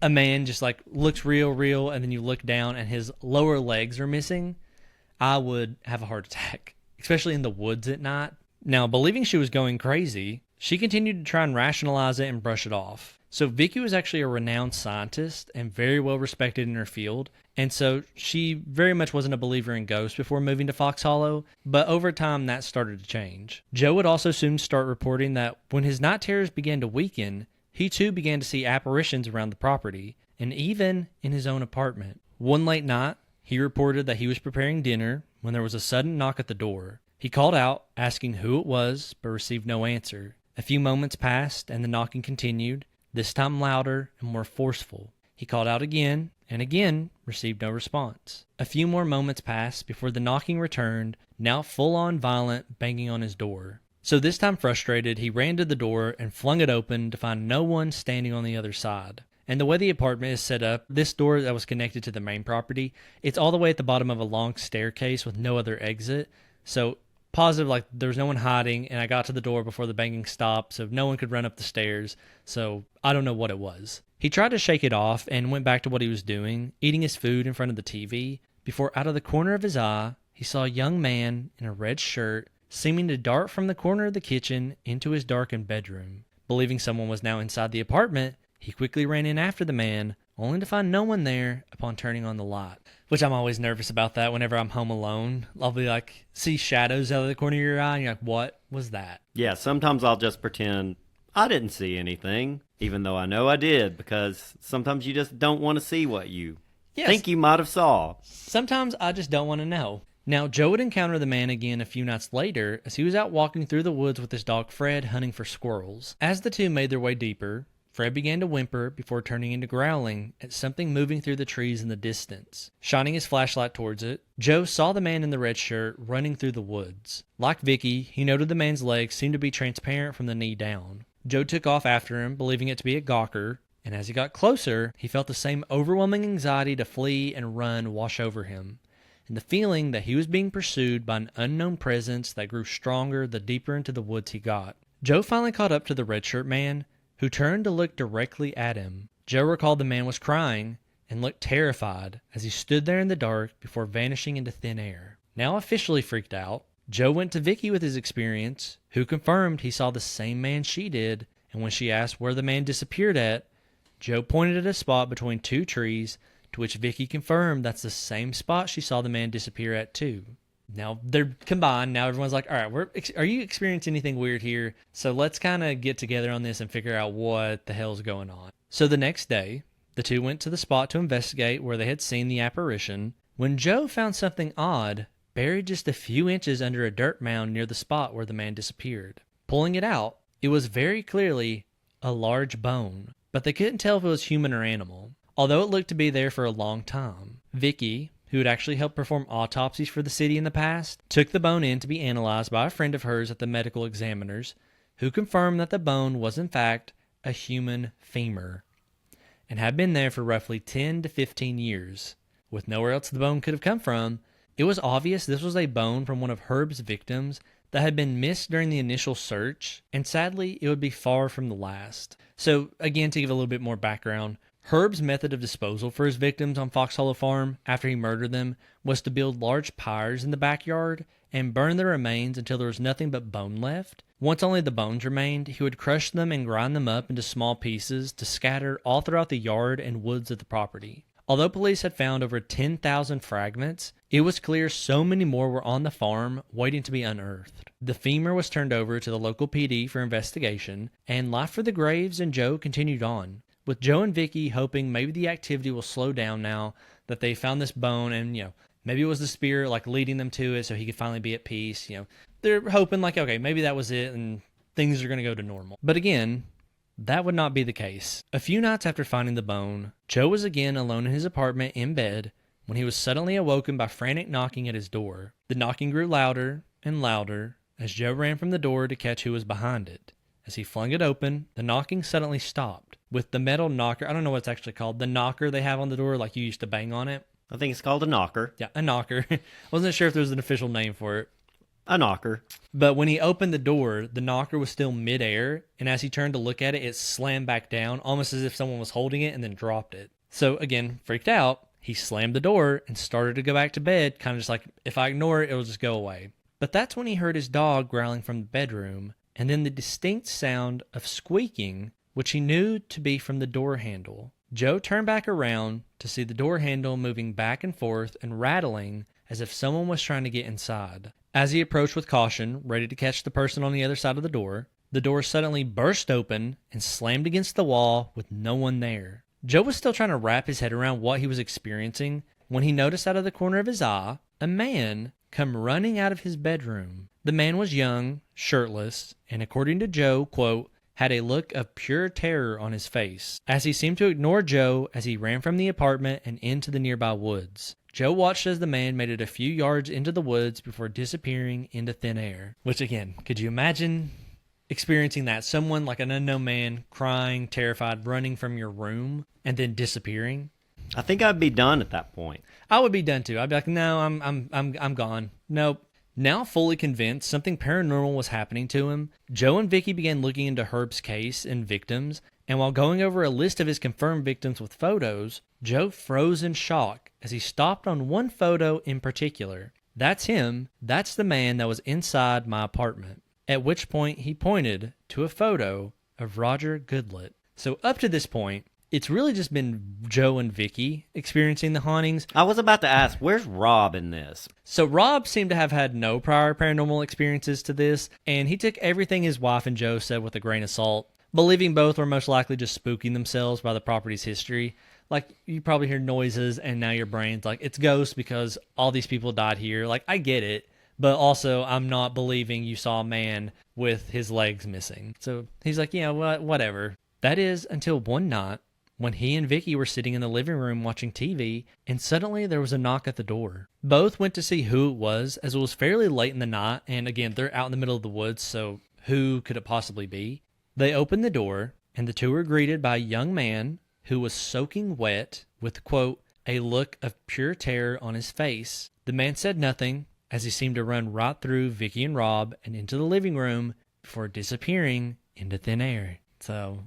a man just like looks real, and then you look down and his lower legs are missing, I would have a heart attack, especially in the woods at night. Now, believing she was going crazy, she continued to try and rationalize it and brush it off. So Vicky was actually a renowned scientist and very well respected in her field, and so she very much wasn't a believer in ghosts before moving to Fox Hollow, but over time that started to change. Joe would also soon start reporting that when his night terrors began to weaken, he too began to see apparitions around the property, and even in his own apartment. One late night, he reported that he was preparing dinner when there was a sudden knock at the door. He called out, asking who it was, but received no answer. A few moments passed, and the knocking continued, this time louder and more forceful. He called out again, and again received no response. A few more moments passed before the knocking returned, now full-on violent, banging on his door. So this time frustrated, he ran to the door and flung it open to find no one standing on the other side. And the way the apartment is set up, this door that was connected to the main property, it's all the way at the bottom of a long staircase with no other exit. So positive, like there was no one hiding, and I got to the door before the banging stopped, so no one could run up the stairs. So I don't know what it was. He tried to shake it off and went back to what he was doing, eating his food in front of the TV, before out of the corner of his eye, he saw a young man in a red shirt seeming to dart from the corner of the kitchen into his darkened bedroom. Believing someone was now inside the apartment, he quickly ran in after the man, only to find no one there upon turning on the light. Which I'm always nervous about that whenever I'm home alone. I'll be like, see shadows out of the corner of your eye, and you're like, what was that? Yeah, sometimes I'll just pretend I didn't see anything, even though I know I did, because sometimes you just don't want to see what you think you might have saw. Sometimes I just don't want to know. Now, Joe would encounter the man again a few nights later as he was out walking through the woods with his dog Fred hunting for squirrels. As the two made their way deeper, Fred began to whimper before turning into growling at something moving through the trees in the distance. Shining his flashlight towards it, Joe saw the man in the red shirt running through the woods. Like Vicky, he noted the man's legs seemed to be transparent from the knee down. Joe took off after him, believing it to be a gawker, and as he got closer, he felt the same overwhelming anxiety to flee and run wash over him, and the feeling that he was being pursued by an unknown presence that grew stronger the deeper into the woods he got. Joe finally caught up to the red shirt man, who turned to look directly at him. Joe recalled the man was crying and looked terrified as he stood there in the dark before vanishing into thin air. Now officially freaked out, Joe went to Vicky with his experience, who confirmed he saw the same man she did, and when she asked where the man disappeared at, Joe pointed at a spot between two trees, to which Vicky confirmed that's the same spot she saw the man disappear at too. Now they're combined. Now everyone's like, all right, are you experiencing anything weird here? So let's kind of get together on this and figure out what the hell's going on. So the next day, the two went to the spot to investigate where they had seen the apparition, when Joe found something odd buried just a few inches under a dirt mound near the spot where the man disappeared. Pulling it out, it was very clearly a large bone, but they couldn't tell if it was human or animal, although it looked to be there for a long time. Vicky, who had actually helped perform autopsies for the city in the past, took the bone in to be analyzed by a friend of hers at the medical examiners, who confirmed that the bone was in fact a human femur, and had been there for roughly 10 to 15 years. With nowhere else the bone could have come from, it was obvious this was a bone from one of Herb's victims that had been missed during the initial search, and sadly, it would be far from the last. So, again, to give a little bit more background, Herb's method of disposal for his victims on Fox Hollow Farm after he murdered them was to build large pyres in the backyard and burn the remains until there was nothing but bone left. Once only the bones remained, he would crush them and grind them up into small pieces to scatter all throughout the yard and woods of the property. Although police had found over 10,000 fragments, it was clear so many more were on the farm waiting to be unearthed. The femur was turned over to the local PD for investigation, and life for the Graves and Joe continued on, with Joe and Vicky hoping maybe the activity will slow down now that they found this bone and, maybe it was the spirit leading them to it so he could finally be at peace. They're hoping okay, maybe that was it and things are going to go to normal. But again, that would not be the case. A few nights after finding the bone, Joe was again alone in his apartment in bed when he was suddenly awoken by frantic knocking at his door. The knocking grew louder and louder as Joe ran from the door to catch who was behind it. As he flung it open, the knocking suddenly stopped. With the metal knocker, I don't know what it's actually called, the knocker they have on the door, you used to bang on it. I think it's called a knocker. Yeah, a knocker. Wasn't sure if there was an official name for it. A knocker. But when he opened the door, the knocker was still midair, and as he turned to look at it, it slammed back down, almost as if someone was holding it and then dropped it. So again, freaked out, he slammed the door and started to go back to bed, kind of just like, if I ignore it, it'll just go away. But that's when he heard his dog growling from the bedroom, and then the distinct sound of squeaking, which he knew to be from the door handle. Joe turned back around to see the door handle moving back and forth and rattling as if someone was trying to get inside. As he approached with caution, ready to catch the person on the other side of the door suddenly burst open and slammed against the wall with no one there. Joe was still trying to wrap his head around what he was experiencing when he noticed out of the corner of his eye a man come running out of his bedroom. The man was young, shirtless, and according to Joe, quote, had a look of pure terror on his face, as he seemed to ignore Joe as he ran from the apartment and into the nearby woods. Joe watched as the man made it a few yards into the woods before disappearing into thin air. Which again, could you imagine experiencing that? Someone like an unknown man crying, terrified, running from your room and then disappearing? I think I'd be done at that point. I would be done too. I'd be like, no, I'm gone. Nope. Now fully convinced something paranormal was happening to him, Joe and Vicky began looking into Herb's case and victims, and while going over a list of his confirmed victims with photos, Joe froze in shock as he stopped on one photo in particular. That's him. That's the man that was inside my apartment. At which point he pointed to a photo of Roger Goodlett. So up to this point, it's really just been Joe and Vicky experiencing the hauntings. I was about to ask, where's Rob in this? So Rob seemed to have had no prior paranormal experiences to this, and he took everything his wife and Joe said with a grain of salt, believing both were most likely just spooking themselves by the property's history. Like, you probably hear noises, and now your brain's like, it's ghosts because all these people died here. Like, I get it, but also I'm not believing you saw a man with his legs missing. So he's like, yeah, whatever. That is until one night, when he and Vicky were sitting in the living room watching TV, and suddenly there was a knock at the door. Both went to see who it was, as it was fairly late in the night, and again, they're out in the middle of the woods, so who could it possibly be? They opened the door, and the two were greeted by a young man who was soaking wet with, quote, a look of pure terror on his face. The man said nothing, as he seemed to run right through Vicky and Rob and into the living room before disappearing into thin air. So,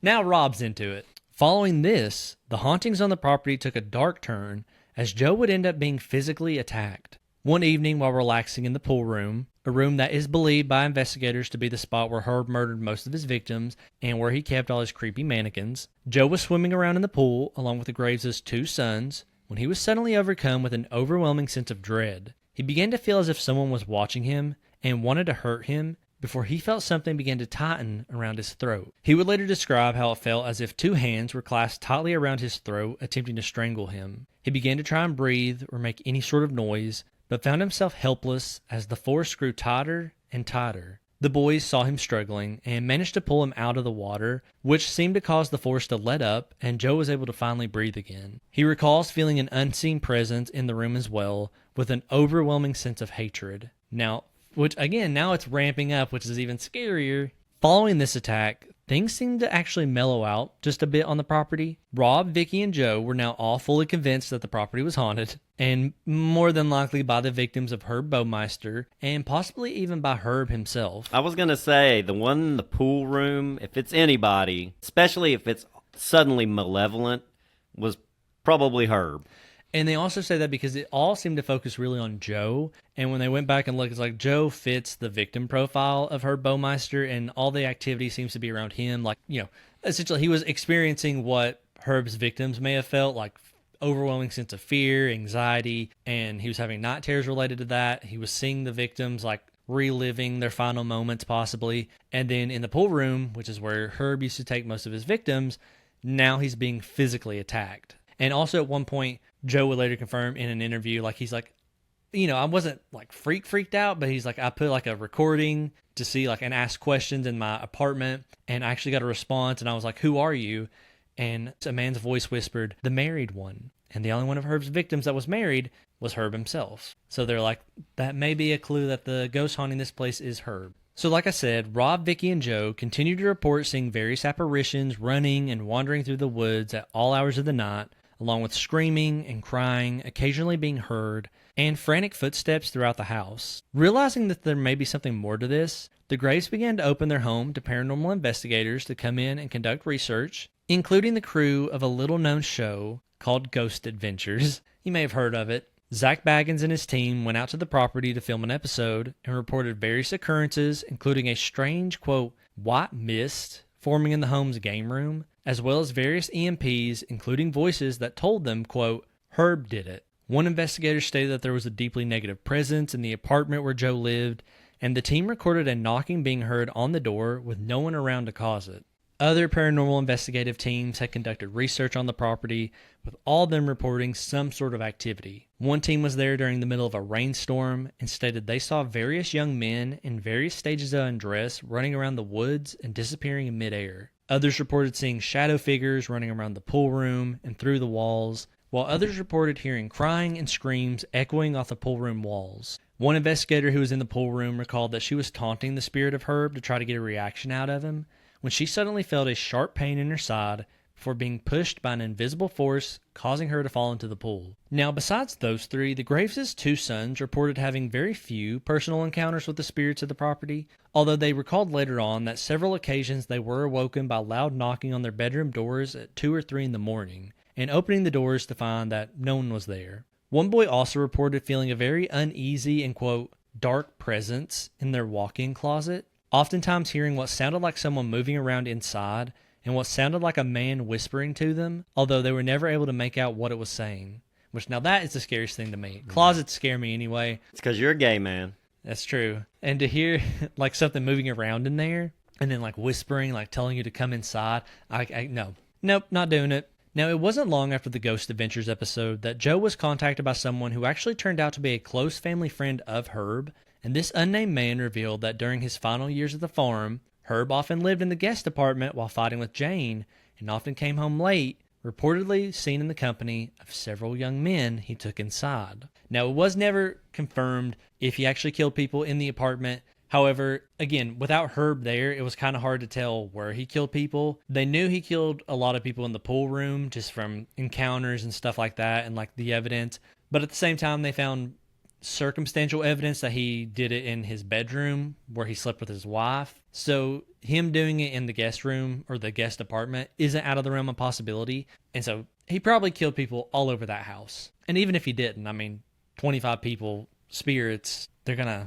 now Rob's into it. Following this, the hauntings on the property took a dark turn as Joe would end up being physically attacked. One evening while relaxing in the pool room, a room that is believed by investigators to be the spot where Herb murdered most of his victims and where he kept all his creepy mannequins, Joe was swimming around in the pool along with the Graves' two sons when he was suddenly overcome with an overwhelming sense of dread. He began to feel as if someone was watching him and wanted to hurt him before he felt something begin to tighten around his throat. He would later describe how it felt as if two hands were clasped tightly around his throat, attempting to strangle him. He began to try and breathe or make any sort of noise, but found himself helpless as the force grew tighter and tighter. The boys saw him struggling and managed to pull him out of the water, which seemed to cause the force to let up, and Joe was able to finally breathe again. He recalls feeling an unseen presence in the room as well, with an overwhelming sense of hatred. Now it's ramping up, which is even scarier. Following this attack, things seemed to actually mellow out just a bit on the property. Rob, Vicky, and Joe were now all fully convinced that the property was haunted, and more than likely by the victims of Herb Baumeister, and possibly even by Herb himself. I was going to say, the one in the pool room, if it's anybody, especially if it's suddenly malevolent, was probably Herb. And they also say that because it all seemed to focus really on Joe. And when they went back and looked, it's like Joe fits the victim profile of Herb Baumeister, and all the activity seems to be around him. Like, essentially he was experiencing what Herb's victims may have felt, like overwhelming sense of fear, anxiety, and he was having night terrors related to that. He was seeing the victims like reliving their final moments possibly. And then in the pool room, which is where Herb used to take most of his victims, now he's being physically attacked. And also at one point, Joe would later confirm in an interview, like he's like, I wasn't like freaked out, but he's like, I put like a recording to see like and ask questions in my apartment, and I actually got a response, and I was like, who are you? And a man's voice whispered, the married one. And the only one of Herb's victims that was married was Herb himself. So they're like, that may be a clue that the ghost haunting this place is Herb. So like I said, Rob, Vicky, and Joe continued to report seeing various apparitions running and wandering through the woods at all hours of the night, along with screaming and crying occasionally being heard, and frantic footsteps throughout the house. Realizing that there may be something more to this, the Graves began to open their home to paranormal investigators to come in and conduct research, including the crew of a little-known show called Ghost Adventures. You may have heard of it. Zach Baggins and his team went out to the property to film an episode and reported various occurrences, including a strange, quote, white mist forming in the home's game room, as well as various EMPs, including voices that told them, quote, Herb did it. One investigator stated that there was a deeply negative presence in the apartment where Joe lived, and the team recorded a knocking being heard on the door with no one around to cause it. Other paranormal investigative teams had conducted research on the property, with all of them reporting some sort of activity. One team was there during the middle of a rainstorm and stated they saw various young men in various stages of undress running around the woods and disappearing in midair. Others reported seeing shadow figures running around the pool room and through the walls, while others reported hearing crying and screams echoing off the pool room walls. One investigator who was in the pool room recalled that she was taunting the spirit of Herb to try to get a reaction out of him, when she suddenly felt a sharp pain in her side before being pushed by an invisible force, causing her to fall into the pool. Now, besides those three, the Graves' two sons reported having very few personal encounters with the spirits of the property, although they recalled later on that several occasions they were awoken by loud knocking on their bedroom doors at 2 or 3 in the morning, and opening the doors to find that no one was there. One boy also reported feeling a very uneasy and, quote, dark presence in their walk-in closet, oftentimes hearing what sounded like someone moving around inside and what sounded like a man whispering to them, although they were never able to make out what it was saying. Which, now that is the scariest thing to me. Closets scare me anyway. It's because you're a gay man. That's true. And to hear like something moving around in there and then like whispering, like telling you to come inside, no. Nope, not doing it. Now, it wasn't long after the Ghost Adventures episode that Joe was contacted by someone who actually turned out to be a close family friend of Herb, and this unnamed man revealed that during his final years at the farm, Herb often lived in the guest apartment while fighting with Jane, and often came home late, reportedly seen in the company of several young men he took inside. Now, it was never confirmed if he actually killed people in the apartment. However, again, without Herb there, it was kind of hard to tell where he killed people. They knew he killed a lot of people in the pool room just from encounters and stuff like that and like the evidence. But at the same time, they found circumstantial evidence that he did it in his bedroom where he slept with his wife. So him doing it in the guest room or the guest apartment isn't out of the realm of possibility. And so he probably killed people all over that house. And even if he didn't, I mean, 25 people, spirits, they're going to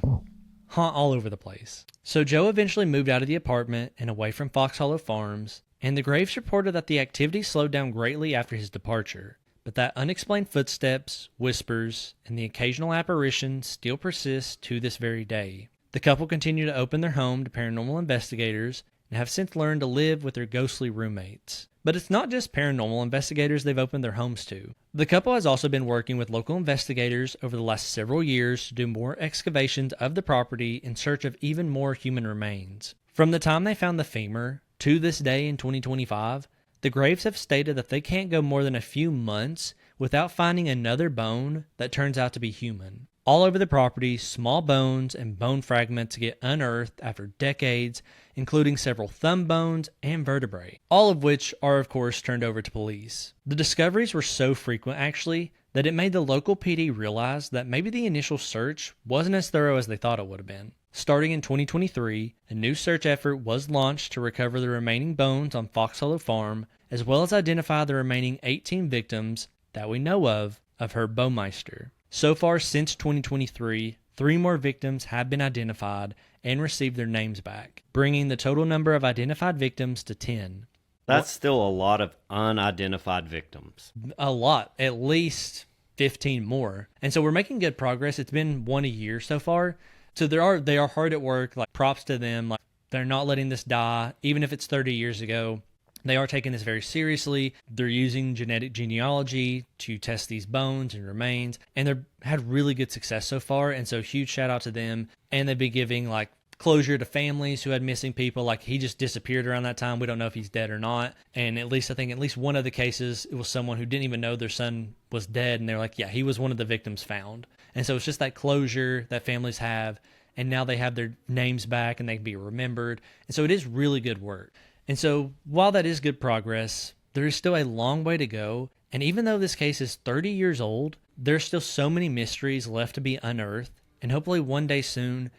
haunt all over the place. So Joe eventually moved out of the apartment and away from Fox Hollow Farms, and the Graves reported that the activity slowed down greatly after his departure. But that unexplained footsteps, whispers, and the occasional apparition still persist to this very day. The couple continue to open their home to paranormal investigators and have since learned to live with their ghostly roommates. But it's not just paranormal investigators they've opened their homes to. The couple has also been working with local investigators over the last several years to do more excavations of the property in search of even more human remains. From the time they found the femur to this day in 2025, the Graves have stated that they can't go more than a few months without finding another bone that turns out to be human. All over the property, small bones and bone fragments get unearthed after decades, including several thumb bones and vertebrae, all of which are, of course, turned over to police. The discoveries were so frequent, actually, that it made the local PD realize that maybe the initial search wasn't as thorough as they thought it would have been. Starting in 2023, a new search effort was launched to recover the remaining bones on Fox Hollow Farm, as well as identify the remaining 18 victims that we know of Herb Baumeister. So far since 2023, 3 more victims have been identified and received their names back, bringing the total number of identified victims to 10. That's still a lot of unidentified victims. A lot, at least 15 more. And so we're making good progress. It's been 1 a year so far. So they are hard at work. Like, props to them. Like, they're not letting this die, even if it's 30 years ago. They are taking this very seriously. They're using genetic genealogy to test these bones and remains, and they've had really good success so far. And so huge shout out to them. And they've been giving like closure to families who had missing people. Like, he just disappeared around that time. We don't know if he's dead or not. And I think at least one of the cases, it was someone who didn't even know their son was dead. And they're like, yeah, he was one of the victims found. And so it's just that closure that families have. And now they have their names back and they can be remembered. And so it is really good work. And so while that is good progress, there is still a long way to go. And even though this case is 30 years old, there's still so many mysteries left to be unearthed, and hopefully one day soon,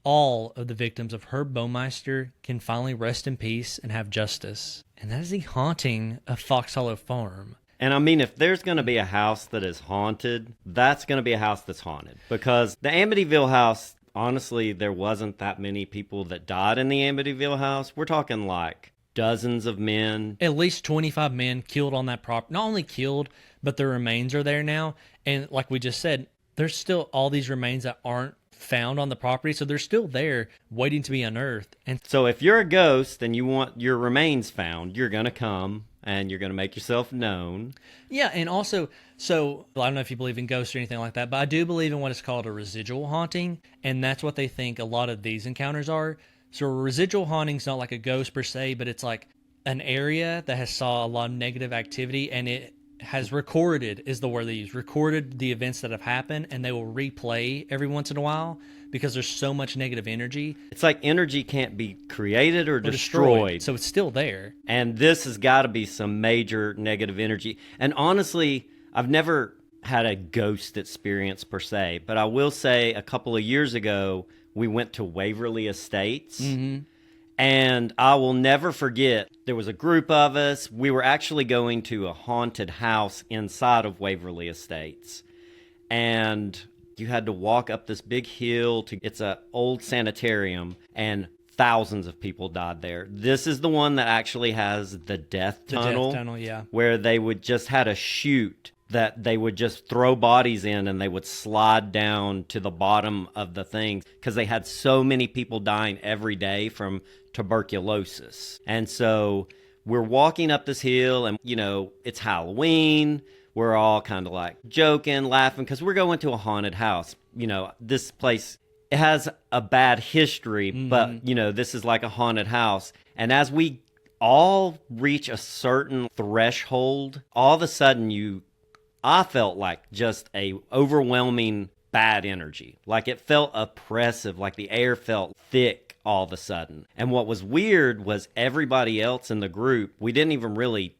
all of the victims of Herb Baumeister can finally rest in peace and have justice. And that is the haunting of Fox Hollow Farm. And I mean, if there's going to be a house that is haunted, that's going to be a house that's haunted. Because the Amityville house, honestly, there wasn't that many people that died in the Amityville house. We're talking like dozens of men. At least 25 men killed on that property. Not only killed, but their remains are there now. And like we just said, there's still all these remains that aren't found on the property. So they're still there waiting to be unearthed. And So if you're a ghost and you want your remains found, you're going to come and you're going to make yourself known. yeah, and also, so I don't know if you believe in ghosts or anything like that, but I do believe in what is called a residual haunting. And that's what they think a lot of these encounters are. So a residual haunting is not like a ghost per se, but it's like an area that has saw a lot of negative activity, and it has recorded, is the word they use, recorded the events that have happened, and they will replay every once in a while because there's so much negative energy. It's like energy can't be created or destroyed. So it's still there. And this has got to be some major negative energy. And honestly, I've never had a ghost experience per se, but I will say a couple of years ago, we went to Waverly Estates. Mm-hmm. And I will never forget, there was a group of us. We were actually going to a haunted house inside of Waverly Estates. And you had to walk up this big hill to, it's an old sanitarium, and thousands of people died there. This is the one that actually has the death tunnel. The death tunnel, yeah. Where they would just had a chute that they would just throw bodies in and they would slide down to the bottom of the thing because they had so many people dying every day from tuberculosis. And so we're walking up this hill and, you know, it's Halloween. We're all kind of like joking, laughing because we're going to a haunted house. You know, this place, it has a bad history, but, you know, this is like a haunted house. And as we all reach a certain threshold, all of a sudden I felt like just a overwhelming bad energy. Like it felt oppressive, like the air felt thick all of a sudden. And what was weird was everybody else in the group, we didn't even really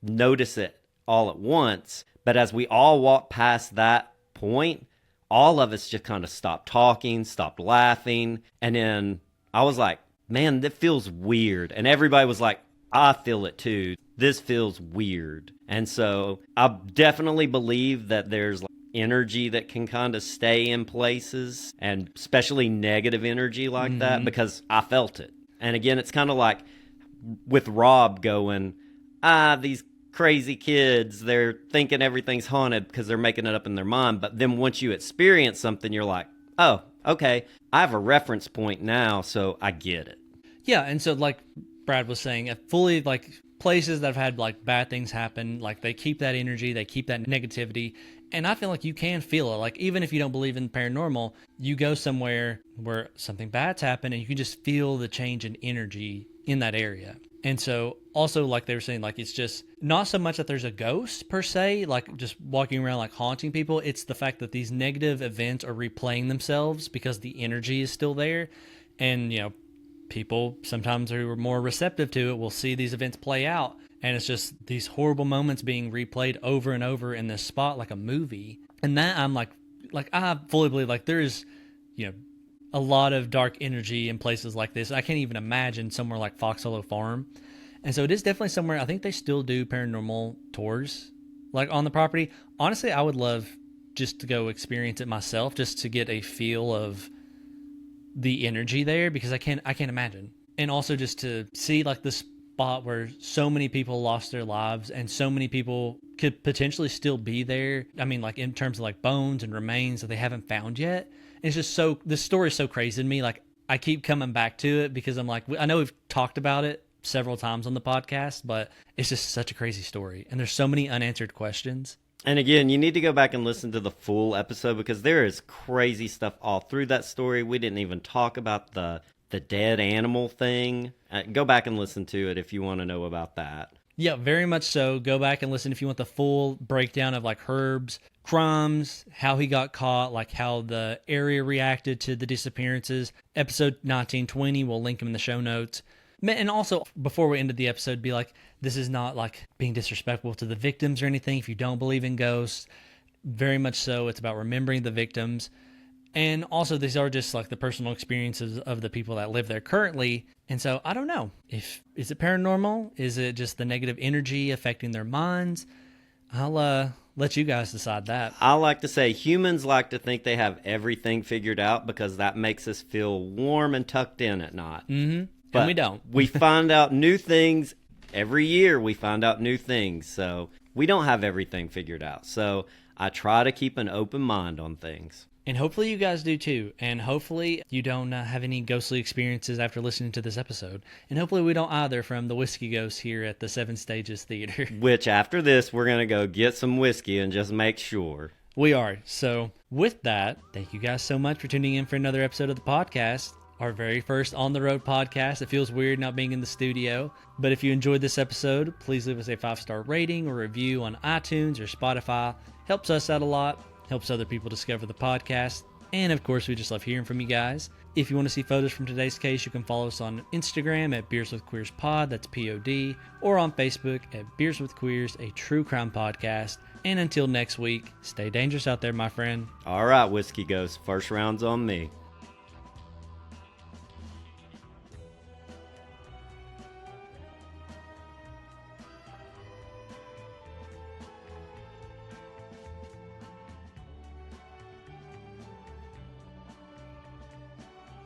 notice it all at once. But as we all walked past that point, all of us just kind of stopped talking, stopped laughing. And then I was like, man, that feels weird. And everybody was like, I feel it too. This feels weird. And so I definitely believe that there's like energy that can kind of stay in places, and especially negative energy like that, because I felt it. And again, it's kind of like with Rob going, these crazy kids, they're thinking everything's haunted because they're making it up in their mind. But then once you experience something, you're like, oh, okay, I have a reference point now, so I get it. Yeah, and so like Brad was saying, fully like places that have had like bad things happen, like they keep that energy, they keep that negativity. And I feel like you can feel it. Like even if you don't believe in paranormal, you go somewhere where something bad's happened and you can just feel the change in energy in that area. And so also like they were saying, like it's just not so much that there's a ghost per se, like just walking around like haunting people. It's the fact that these negative events are replaying themselves because the energy is still there. And, you know, people sometimes who are more receptive to it will see these events play out, and it's just these horrible moments being replayed over and over in this spot like a movie. And that I'm like I fully believe like there's, you know, a lot of dark energy in places like this. I can't even imagine somewhere like Fox Hollow Farm. And so it is definitely somewhere I think they still do paranormal tours like on the property. Honestly, I would love just to go experience it myself, just to get a feel of the energy there, because I can't imagine. And also just to see like the spot where so many people lost their lives and so many people could potentially still be there. I mean, like in terms of like bones and remains that they haven't found yet. And it's just so, this story is so crazy to me. Like I keep coming back to it because I'm like, I know we've talked about it several times on the podcast, but it's just such a crazy story. And there's so many unanswered questions. And again, you need to go back and listen to the full episode because there is crazy stuff all through that story. We didn't even talk about the dead animal thing. Go back and listen to it if you want to know about that. Yeah, very much so. Go back and listen if you want the full breakdown of like Herb's crimes, how he got caught, like how the area reacted to the disappearances. Episode 1920, we'll link them in the show notes. And also, before we ended the episode, be like, this is not like being disrespectful to the victims or anything. If you don't believe in ghosts, Very much so. It's about remembering the victims. And also, these are just like the personal experiences of the people that live there currently. And so, I don't know. Is it paranormal? Is it just the negative energy affecting their minds? I'll let you guys decide that. I like to say humans like to think they have everything figured out because that makes us feel warm and tucked in at night. Mm-hmm. But And we don't. We find out new things. Every year we find out new things. So we don't have everything figured out. So I try to keep an open mind on things. And hopefully you guys do too. And hopefully you don't have any ghostly experiences after listening to this episode. And hopefully we don't either from the Whiskey Ghost here at the Seven Stages Theater. Which after this, we're going to go get some whiskey and just make sure. We are. So with that, thank you guys so much for tuning in for another episode of the podcast. Our very first on the road podcast. It feels weird not being in the studio. But if you enjoyed this episode, please leave us a 5-star rating or review on iTunes or Spotify. Helps us out a lot. Helps other people discover the podcast. And of course, we just love hearing from you guys. If you want to see photos from today's case, you can follow us on Instagram at Beers with Queers Pod, that's POD, or on Facebook at Beers with Queers, a true crime podcast. And until next week, stay dangerous out there, my friend. All right, Whiskey Ghost, first round's on me.